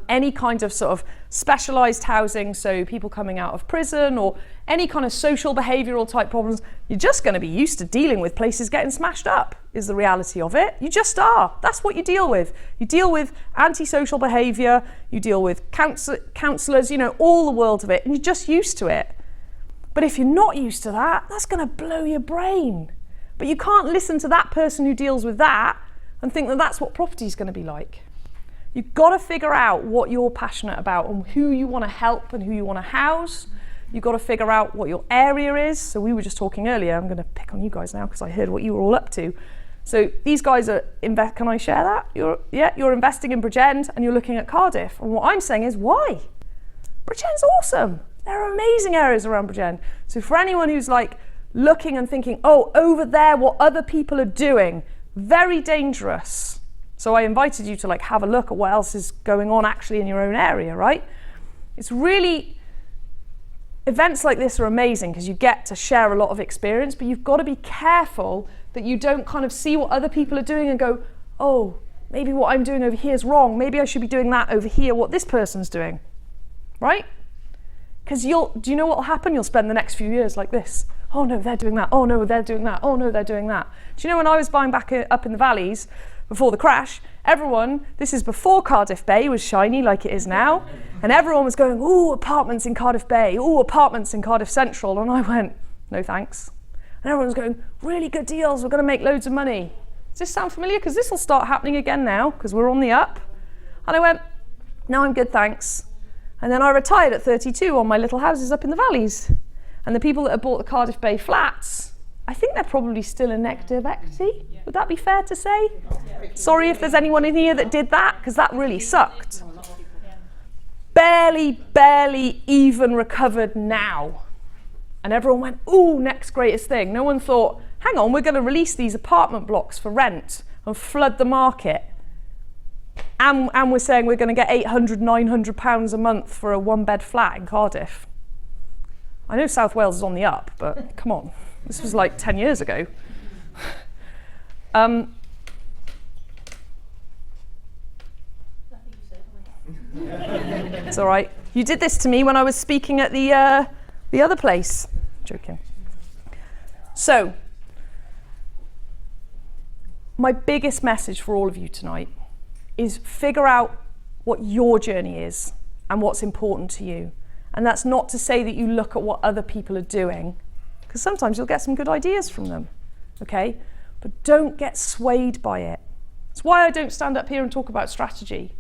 any kind of sort of specialised housing, so people coming out of prison or any kind of social behavioural type problems, you're just going to be used to dealing with places getting smashed up, is the reality of it. You just are. That's what you deal with. You deal with antisocial behaviour, you deal with counsellors, all the world of it, and you're just used to it. But if you're not used to that, that's going to blow your brain. But you can't listen to that person who deals with that and think that that's what property is going to be like. You've got to figure out what you're passionate about and who you want to help and who you want to house. You've got to figure out what your area is. So we were just talking earlier, I'm going to pick on you guys now because I heard what you were all up to. So these guys are, can I share that? You're investing in Bridgend and you're looking at Cardiff. And what I'm saying is, why? Bridgend's awesome. There are amazing areas around Bridgend. So for anyone who's like looking and thinking, oh, over there, what other people are doing, very dangerous. So I invited you to like have a look at what else is going on actually in your own area, right? It's really, events like this are amazing because you get to share a lot of experience, but you've got to be careful that you don't kind of see what other people are doing and go, oh, maybe what I'm doing over here is wrong. Maybe I should be doing that over here, what this person's doing, right? Because do you know what will happen? You'll spend the next few years like this. Oh no, they're doing that. Oh no, they're doing that. Oh no, they're doing that. Do you know when I was buying back up in the valleys, before the crash, this is before Cardiff Bay was shiny like it is now, and everyone was going, ooh, apartments in Cardiff Bay, ooh, apartments in Cardiff Central, and I went, no thanks. And everyone was going, really good deals, we're going to make loads of money. Does this sound familiar? Because this will start happening again now, because we're on the up. And I went, no, I'm good, thanks. And then I retired at 32 on my little houses up in the valleys. And the people that have bought the Cardiff Bay flats, I think they're probably still in negative equity. Would that be fair to say? Sorry if there's anyone in here that did that, because that really sucked. Barely even recovered now. And everyone went, ooh, next greatest thing. No one thought, hang on, we're going to release these apartment blocks for rent and flood the market. And we're saying we're going to get £800, £900 a month for a 1-bed flat in Cardiff. I know South Wales is on the up, but come on. This was like 10 years ago. It's all right. You did this to me when I was speaking at the other place. Joking. So, my biggest message for all of you tonight is figure out what your journey is and what's important to you. And that's not to say that you look at what other people are doing, because sometimes you'll get some good ideas from them, okay? But don't get swayed by it. That's why I don't stand up here and talk about strategy,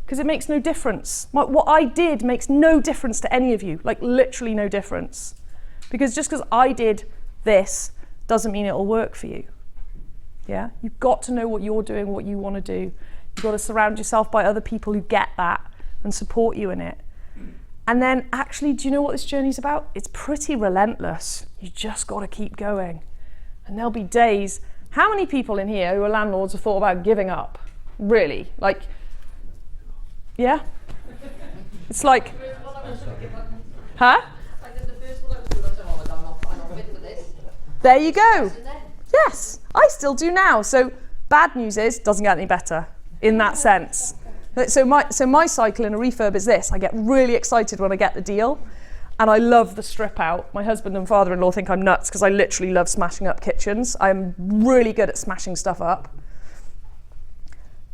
because it makes no difference. What I did makes no difference to any of you, like literally no difference. Because just because I did this doesn't mean it'll work for you. Yeah, you've got to know what you're doing, what you want to do. You've got to surround yourself by other people who get that and support you in it. And then actually, do you know what this journey's about? It's pretty relentless. You just got to keep going. And there'll be days, how many people in here who are landlords have thought about giving up? Really? Like, yeah? It's like, huh? There you go. Yes, I still do now. So bad news is, doesn't get any better in that sense. So my cycle in a refurb is this. I get really excited when I get the deal, and I love the strip out. My husband and father-in-law think I'm nuts because I literally love smashing up kitchens. I'm really good at smashing stuff up.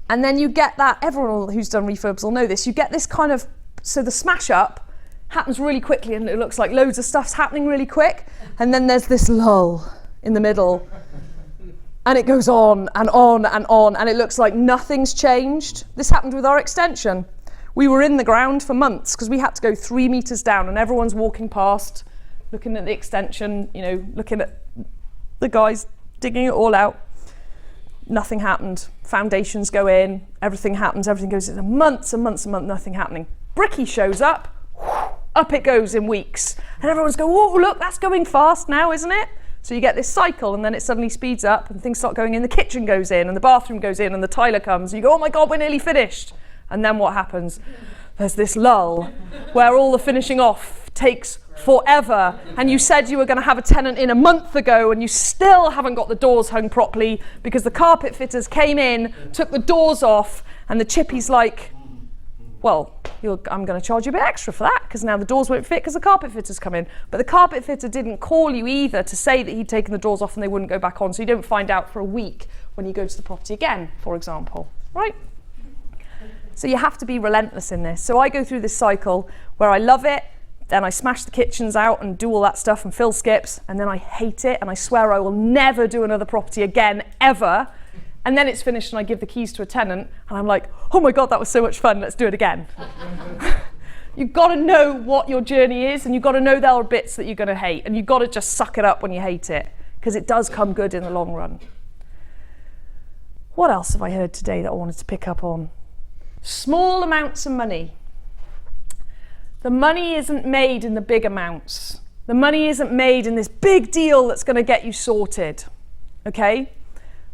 And then you get that, everyone who's done refurbs will know this, you get this kind of, so the smash up happens really quickly and it looks like loads of stuff's happening really quick, and then there's this lull in the middle. And it goes on and on and on, and it looks like nothing's changed. This happened with our extension. We were in the ground for months because we had to go 3 meters down, and everyone's walking past, looking at the extension, you know, looking at the guys digging it all out. Nothing happened. Foundations go in, everything happens, everything goes in. Months and months and months, nothing happening. Bricky shows up, up it goes in weeks. And everyone's going, oh, look, that's going fast now, isn't it? So you get this cycle, and then it suddenly speeds up and things start going in. The kitchen goes in and the bathroom goes in and the tiler comes. And you go, oh my God, we're nearly finished. And then what happens? There's this lull where all the finishing off takes forever. And you said you were going to have a tenant in a month ago, and you still haven't got the doors hung properly because the carpet fitters came in, took the doors off, and the chippy's like, well, I'm going to charge you a bit extra for that because now the doors won't fit because the carpet fitters come in. But the carpet fitter didn't call you either to say that he'd taken the doors off and they wouldn't go back on, so you don't find out for a week when you go to the property again, for example, right? So you have to be relentless in this. So I go through this cycle where I love it, then I smash the kitchens out and do all that stuff and fill skips, and then I hate it and I swear I will never do another property again, ever. And then it's finished and I give the keys to a tenant and I'm like, oh my God, that was so much fun, let's do it again. You've got to know what your journey is, and you've got to know there are bits that you're going to hate, and you've got to just suck it up when you hate it, because it does come good in the long run. What else have I heard today that I wanted to pick up on? Small amounts of money. The money isn't made in the big amounts. The money isn't made in this big deal that's going to get you sorted, okay?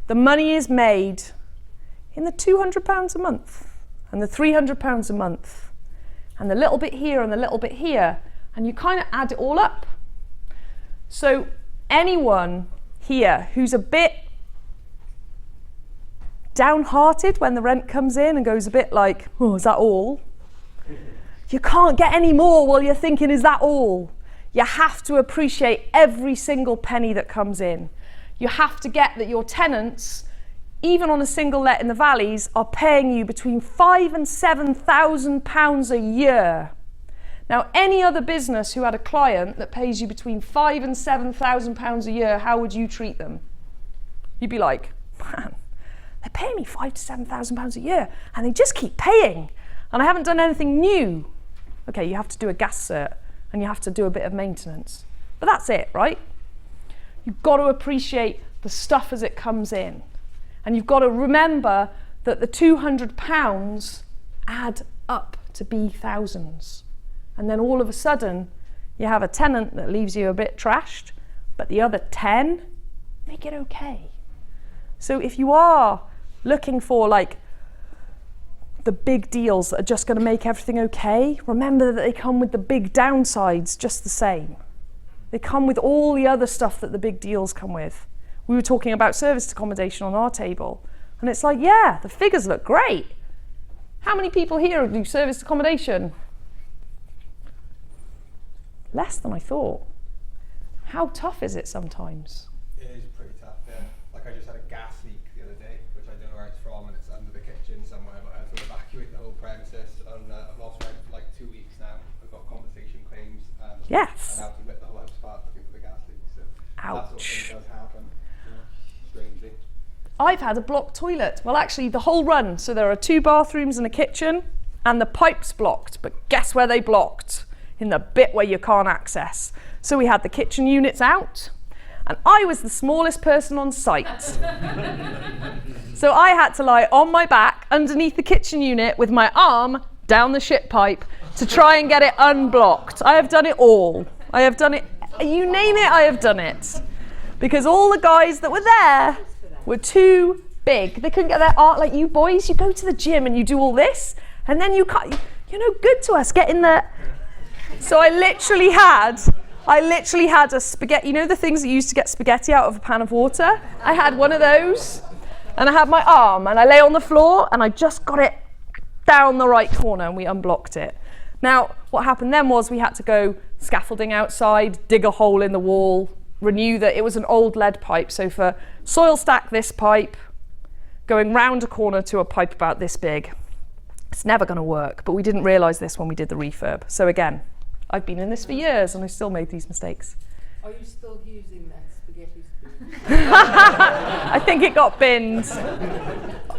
The money is made in the £200 a month and the £300 a month and the little bit here and the little bit here, and you kind of add it all up. So anyone here who's a bit downhearted when the rent comes in and goes a bit like, oh, is that all? You can't get any more while you're thinking, is that all? You have to appreciate every single penny that comes in. You have to get that your tenants, even on a single let in the valleys, are paying you between £5,000 and £7,000 a year. Now, any other business who had a client that pays you between £5,000 and £7,000 a year, how would you treat them? You'd be like, man, they're paying me £5,000 to £7,000 a year, and they just keep paying, and I haven't done anything new. Okay, you have to do a gas cert, and you have to do a bit of maintenance, but that's it, right? You've got to appreciate the stuff as it comes in. And you've got to remember that the £200 add up to be thousands. And then all of a sudden, you have a tenant that leaves you a bit trashed, but the other 10 make it okay. So if you are looking for like the big deals that are just going to make everything okay, remember that they come with the big downsides just the same. They come with all the other stuff that the big deals come with. We were talking about serviced accommodation on our table, and it's like, yeah, the figures look great. How many people here do serviced accommodation? Less than I thought. How tough is it sometimes? It is pretty tough, yeah. Like I just had a gas leak the other day, which I don't know where it's from, and it's under the kitchen somewhere, but I had to evacuate the whole premises, and I've lost rent for like 2 weeks now. I've got compensation claims, and Yes. I have to rip the whole house apart looking for the gas leak. So that sort of Ouch. thing does happen, strangely. I've had a blocked toilet. Well, actually, the whole run. So there are 2 bathrooms and a kitchen, and the pipe's blocked. But guess where they blocked? In the bit where you can't access. So we had the kitchen units out, And I was the smallest person on site. So I had to lie on my back underneath the kitchen unit with my arm down the shit pipe to try and get it unblocked. I have done it all. I have done it, you name it, I have done it. Because all the guys that were there were too big. They couldn't get their art like you boys. You go to the gym and you do all this, and then you can't, you're no good to us, get in there. So I literally had a spaghetti, you know the things that you used to get spaghetti out of a pan of water? I had one of those, and I had my arm, and I lay on the floor, and I just got it down the right corner, and we unblocked it. Now, what happened then was we had to go scaffolding outside, dig a hole in the wall, renew that. It was an old lead pipe, so for soil stack this pipe, going round a corner to a pipe about this big, it's never going to work, but we didn't realise this when we did the refurb. So again, I've been in this for years and I still made these mistakes. Are you still using that spaghetti spoon? I think it got binned.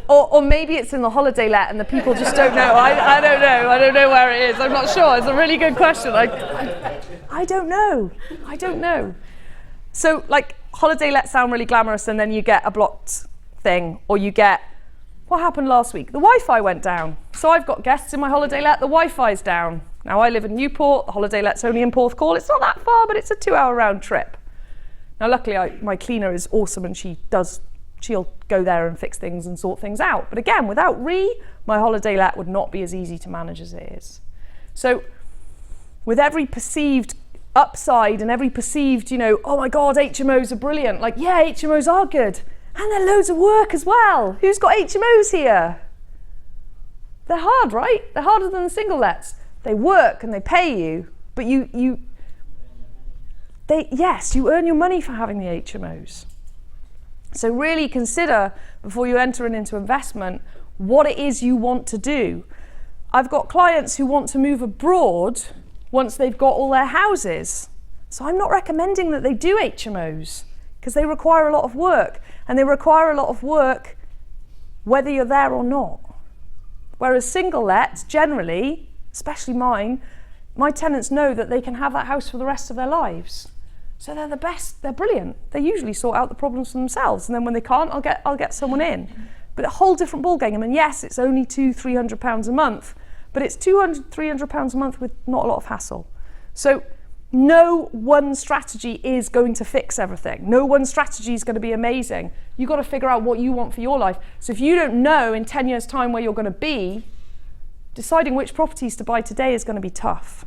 Or maybe it's in the holiday let and the people just don't know. I don't know. I don't know where it is. I'm not sure. It's a really good question. I don't know. I don't know. So like holiday lets sound really glamorous, and then you get a blocked thing, or you get, what happened last week? The Wi-Fi went down. So I've got guests in my holiday let, the Wi-Fi's down. Now I live in Newport, the holiday let's only in Porthcawl. It's not that far, but it's a 2-hour round trip. Now luckily my cleaner is awesome, and she'll go there and fix things and sort things out. But again, without my holiday let would not be as easy to manage as it is. So with every perceived upside and every perceived, oh my God, HMOs are brilliant. Like, yeah, HMOs are good. And they're loads of work as well. Who's got HMOs here? They're hard, right? They're harder than the single lets. They work and they pay you, but you earn your money for having the HMOs. So really consider, before you enter into investment, what it is you want to do. I've got clients who want to move abroad once they've got all their houses. So I'm not recommending that they do HMOs, because they require a lot of work, and they require a lot of work whether you're there or not. Whereas single lets, generally, especially mine, my tenants know that they can have that house for the rest of their lives. So they're the best, they're brilliant. They usually sort out the problems for themselves, and then when they can't, I'll get someone in. But a whole different ballgame. I mean, yes, it's only £200-300 a month, but it's £200-300 a month with not a lot of hassle. So no one strategy is going to fix everything. No one strategy is going to be amazing. You've got to figure out what you want for your life. So if you don't know in 10 years' time where you're going to be, deciding which properties to buy today is going to be tough.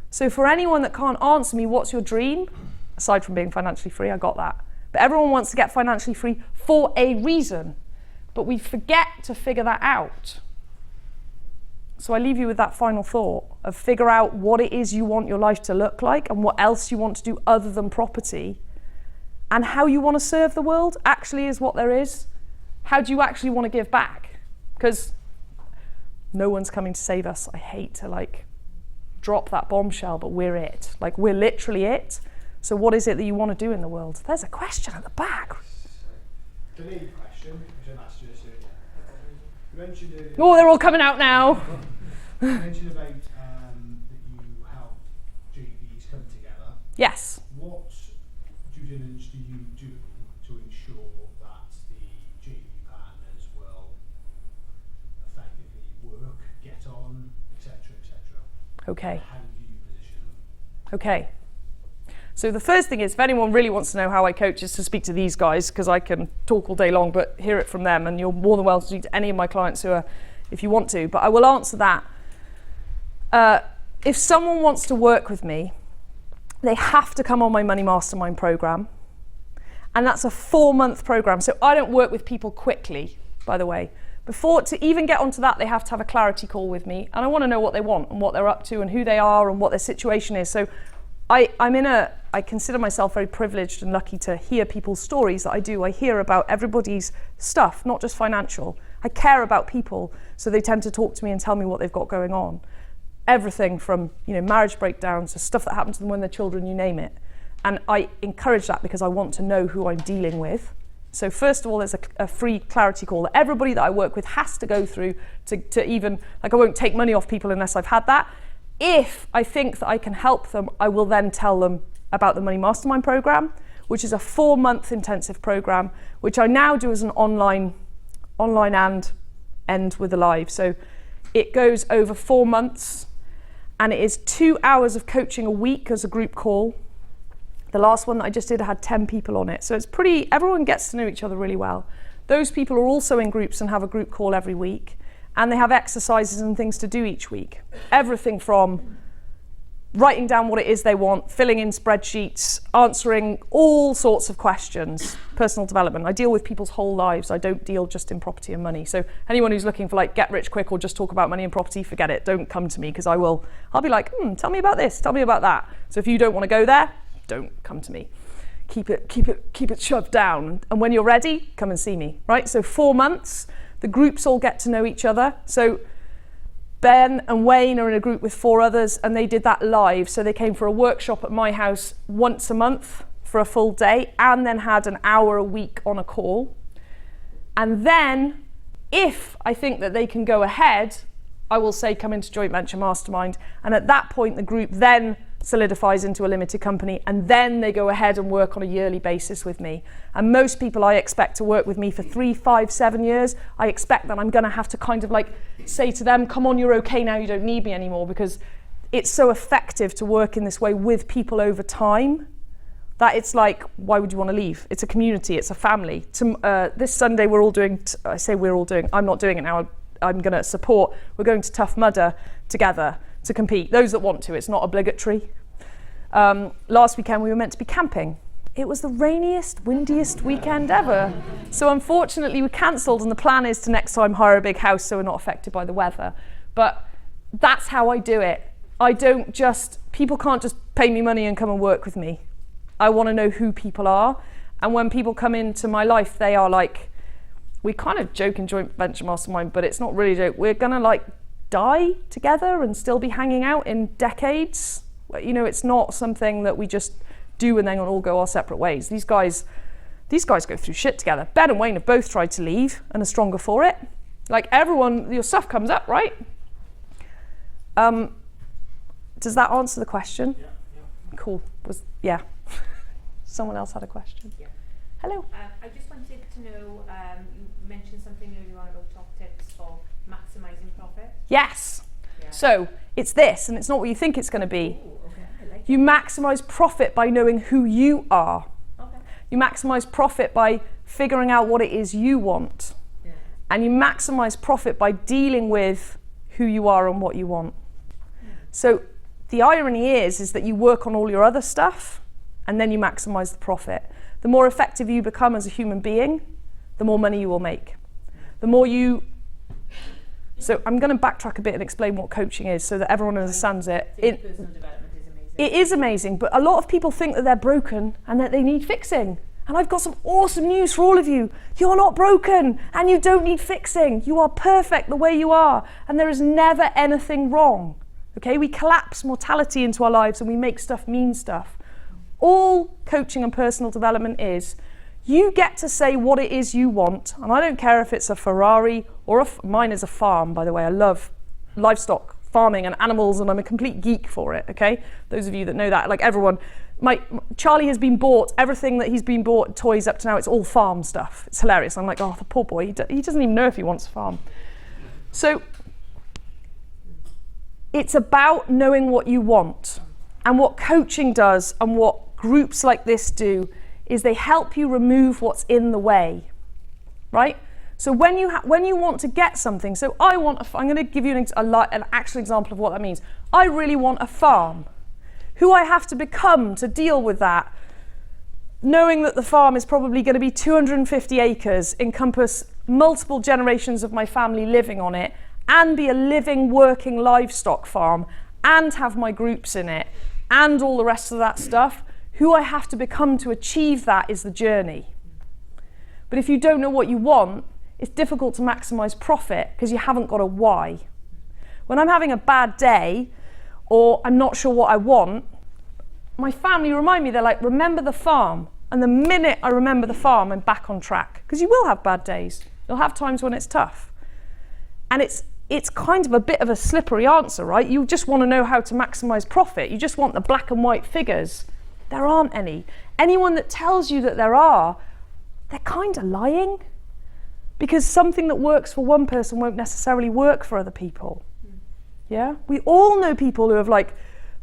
So for anyone that can't answer me, what's your dream? Aside from being financially free, I got that. But everyone wants to get financially free for a reason. But we forget to figure that out. So I leave you with that final thought of figure out what it is you want your life to look like and what else you want to do other than property, and how you want to serve the world actually is what there is. How do you actually want to give back? Because no one's coming to save us. I hate to drop that bombshell, but we're it. We're literally it. So what is it that you want to do in the world? There's a question at the back. The main question, which I asked you this earlier. You mentioned earlier. Oh, they're all coming out now. You mentioned about that you help JVs come together. Yes. What due diligence do you do to ensure that the JV partners will effectively work, get on, etc., etc.? Okay. How do you position them? Okay. So the first thing is, if anyone really wants to know how I coach, is to speak to these guys, because I can talk all day long, but hear it from them, and you're more than welcome to speak to any of my clients who are, if you want to. But I will answer that. If someone wants to work with me, they have to come on my Money Mastermind program, and that's a 4-month program. So I don't work with people quickly, by the way. Before, to even get onto that, they have to have a clarity call with me, and I want to know what they want and what they're up to and who they are and what their situation is. So I consider myself very privileged and lucky to hear people's stories that I do. I hear about everybody's stuff, not just financial. I care about people, so they tend to talk to me and tell me what they've got going on. Everything from marriage breakdowns to stuff that happened to them when they're children, you name it. And I encourage that because I want to know who I'm dealing with. So first of all, there's a free clarity call that everybody that I work with has to go through to even, I won't take money off people unless I've had that. If I think that I can help them, I will then tell them about the Money Mastermind program, which is a 4-month intensive program, which I now do as an online and end with a live. So it goes over 4 months, and it is 2 hours of coaching a week as a group call. The last one that I just did had 10 people on it. So it's everyone gets to know each other really well. Those people are also in groups and have a group call every week. And they have exercises and things to do each week. Everything from writing down what it is they want, filling in spreadsheets, answering all sorts of questions, personal development. I deal with people's whole lives. I don't deal just in property and money. So anyone who's looking for like get rich quick or just talk about money and property, forget it. Don't come to me, because I'll be like, tell me about this, tell me about that. So if you don't want to go there, don't come to me. Keep it shoved down. And when you're ready, come and see me, right? So 4 months, the groups all get to know each other. So Ben and Wayne are in a group with 4 others, and they did that live. So they came for a workshop at my house once a month for a full day, and then had an hour a week on a call. And then, if I think that they can go ahead, I will say come into Joint Venture Mastermind. And at that point, the group then solidifies into a limited company, and then they go ahead and work on a yearly basis with me. And most people I expect to work with me for 3, 5, 7 years. I expect that I'm going to have to kind of like say to them, come on, you're okay now, you don't need me anymore, because it's so effective to work in this way with people over time that it's like, why would you want to leave? It's a community, it's a family. This Sunday we're all doing, I'm not doing it now, I'm going to support, we're going to Tough Mudder together to compete. Those that want to, it's not obligatory. Last weekend we were meant to be camping. It was the rainiest, windiest weekend ever. So unfortunately we cancelled, and the plan is to next time hire a big house so we're not affected by the weather. But that's how I do it. People can't just pay me money and come and work with me. I want to know who people are. And when people come into my life, they are like, we kind of joke in Joint Venture Mastermind, but it's not really a joke. We're gonna like die together and still be hanging out in decades. You know, it's not something that we just do and then all go our separate ways. These guys go through shit together. Ben and Wayne have both tried to leave and are stronger for it. Like everyone, your stuff comes up, right? Does that answer the question? Yeah. Cool. Someone else had a question. Yeah. Hello. I just wanted to know, you mentioned something earlier on about top tips for maximising profit. Yes. Yeah. So it's this, and it's not what you think it's going to be. Ooh, okay. I like You maximise profit by knowing who you are. it. Okay. You maximise profit by figuring out what it is you want. Yeah. And you maximise profit by dealing with who you are and what you want. So the irony is that you work on all your other stuff and then you maximise the profit. The more effective you become as a human being, the more money you will make. So I'm going to backtrack a bit and explain what coaching is so that everyone understands it. Personal development is amazing. It is amazing, but a lot of people think that they're broken and that they need fixing. And I've got some awesome news for all of you. You're not broken and you don't need fixing. You are perfect the way you are, and there is never anything wrong. Okay, we collapse mortality into our lives and we make stuff mean stuff. All coaching and personal development is, you get to say what it is you want, and I don't care if it's a Ferrari or mine is a farm, by the way. I love livestock, farming and animals, and I'm a complete geek for it, okay? Those of you that know that, like everyone, Charlie has been bought, everything that he's been bought, toys up to now, it's all farm stuff. It's hilarious. I'm like, oh, the poor boy, he doesn't even know if he wants a farm. So it's about knowing what you want. And what coaching does and what groups like this do is they help you remove what's in the way, right? So when you want to get something, so I'm going to give you an actual example of what that means. I really want a farm. Who I have to become to deal with that, knowing that the farm is probably going to be 250 acres, encompass multiple generations of my family living on it, and be a living, working livestock farm, and have my groups in it, and all the rest of that stuff. Who I have to become to achieve that is the journey. But if you don't know what you want, it's difficult to maximize profit because you haven't got a why. When I'm having a bad day, or I'm not sure what I want, my family remind me, they're like, remember the farm. And the minute I remember the farm, I'm back on track. Because you will have bad days. You'll have times when it's tough. And it's kind of a bit of a slippery answer, right? You just want to know how to maximize profit. You just want the black and white figures. There aren't any. anyone that tells you that there are, they're kind of lying, because something that works for one person won't necessarily work for other people. Yeah, we all know people who have like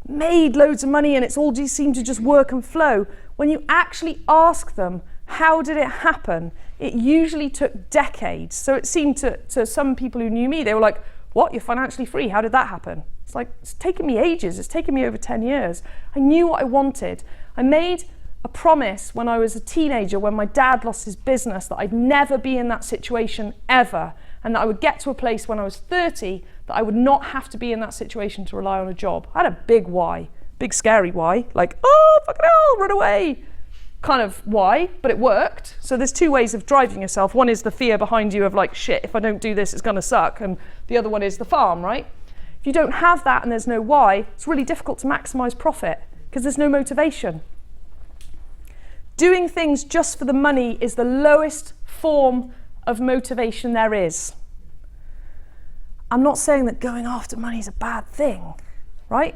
made loads of money and it's all just seemed to just work and flow. When you actually ask them, how did it happen? It usually took decades. So it seemed to some people who knew me, they were like, what, you're financially free? How did that happen? It's like, it's taken me ages. It's taken me over 10 years. I knew what I wanted. I made a promise when I was a teenager, when my dad lost his business, that I'd never be in that situation ever, and that I would get to a place when I was 30 that I would not have to be in that situation to rely on a job. I had a big why, big scary why, like, oh, fucking hell, run away, kind of why, but it worked. So there's two ways of driving yourself. One is the fear behind you of like, shit, if I don't do this, it's gonna suck. And the other one is the farm, right? If you don't have that and there's no why, it's really difficult to maximize profit because there's no motivation. Doing things just for the money is the lowest form of motivation there is. I'm not saying that going after money is a bad thing, right?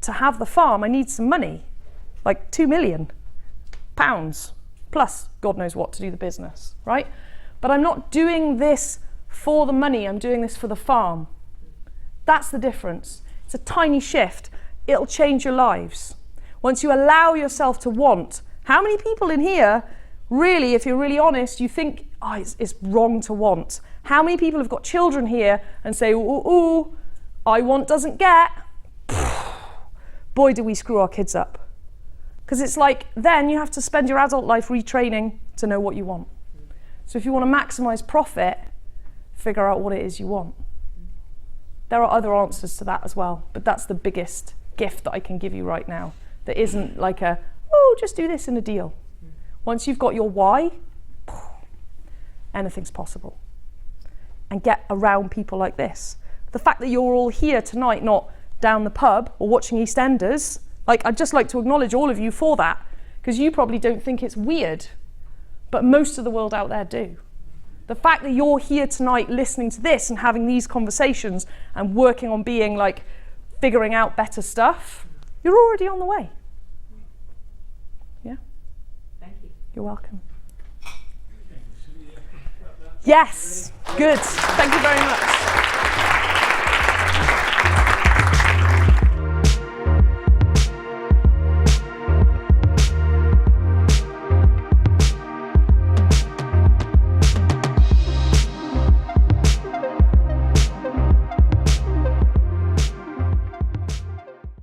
To have the farm, I need some money, like £2 million plus God knows what to do the business, right? But I'm not doing this for the money, I'm doing this for the farm. That's the difference. It's a tiny shift. It'll change your lives. Once you allow yourself to want. How many people in here, really, if you're really honest, you think, oh, it's wrong to want? How many people have got children here and say, ooh, I want doesn't get? Boy, do we screw our kids up. Because it's like, then you have to spend your adult life retraining to know what you want. So if you want to maximize profit, figure out what it is you want. There are other answers to that as well, but that's the biggest gift that I can give you right now. That isn't like a, oh, just do this in a deal. Once you've got your why, anything's possible. And get around people like this. The fact that you're all here tonight, not down the pub or watching EastEnders, like, I'd just like to acknowledge all of you for that, because you probably don't think it's weird, but most of the world out there do. The fact that you're here tonight listening to this and having these conversations and working on being like, figuring out better stuff, you're already on the way. Yeah? Thank you. You're welcome. Yes, good. Thank you very much.